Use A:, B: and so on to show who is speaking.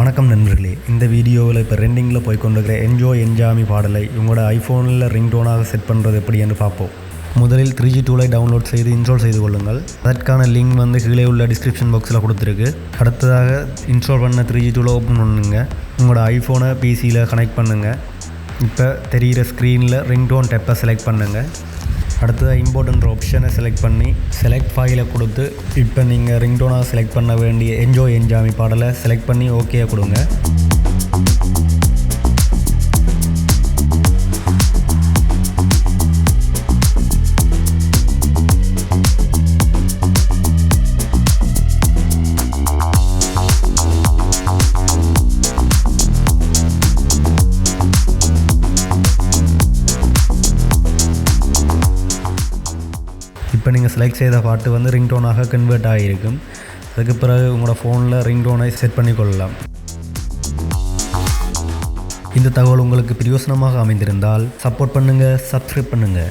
A: வணக்கம் நண்பர்களே, இந்த வீடியோவில் இப்போ ரெண்டிங்கில் போய் கொண்டிருக்கிற என்ஜாமி பாடலை உங்களோட ஐஃபோனில் ரிங்டோனாக செட் பண்ணுறது எப்படி என்று பார்ப்போம். முதலில் 3G டூலை டவுன்லோட் செய்து இன்ஸ்டால் செய்து கொள்ளுங்கள். அதற்கான லிங்க் கீழே உள்ள டிஸ்கிரிப்ஷன் பாக்ஸில் கொடுத்துருக்கு. அடுத்ததாக இன்ஸ்டால் பண்ண 3G டூலை ஓப்பன் பண்ணுங்க. உங்களோட ஐஃபோனை பிசியில் கனெக்ட் பண்ணுங்கள். இப்போ தெரிகிற ஸ்க்ரீனில் ரிங்டோன் டெப்பை செலக்ட் பண்ணுங்கள். அடுத்ததாக இம்போர்ட்ன்ற ஆப்ஷனை செலக்ட் பண்ணி செலக்ட் ஃபைலை கொடுத்து இப்போ நீங்கள் ரிங்டோனாக செலக்ட் பண்ண வேண்டிய என்ஜாமி பாடலை செலக்ட் பண்ணி ஓகே கொடுங்க. இப்போ நீங்கள் செலக்ட் செய்த பாட்டு ரிங்டோனாக கன்வெர்ட் ஆகியிருக்கும். அதுக்கு பிறகு உங்களோட ஃபோனில் ரிங்டோனை செட் பண்ணிக்கொள்ளலாம். இந்த தகவல் உங்களுக்கு பிரயோசனமாக அமைந்திருந்தால் சப்போர்ட் பண்ணுங்கள், சப்ஸ்கிரைப் பண்ணுங்கள்.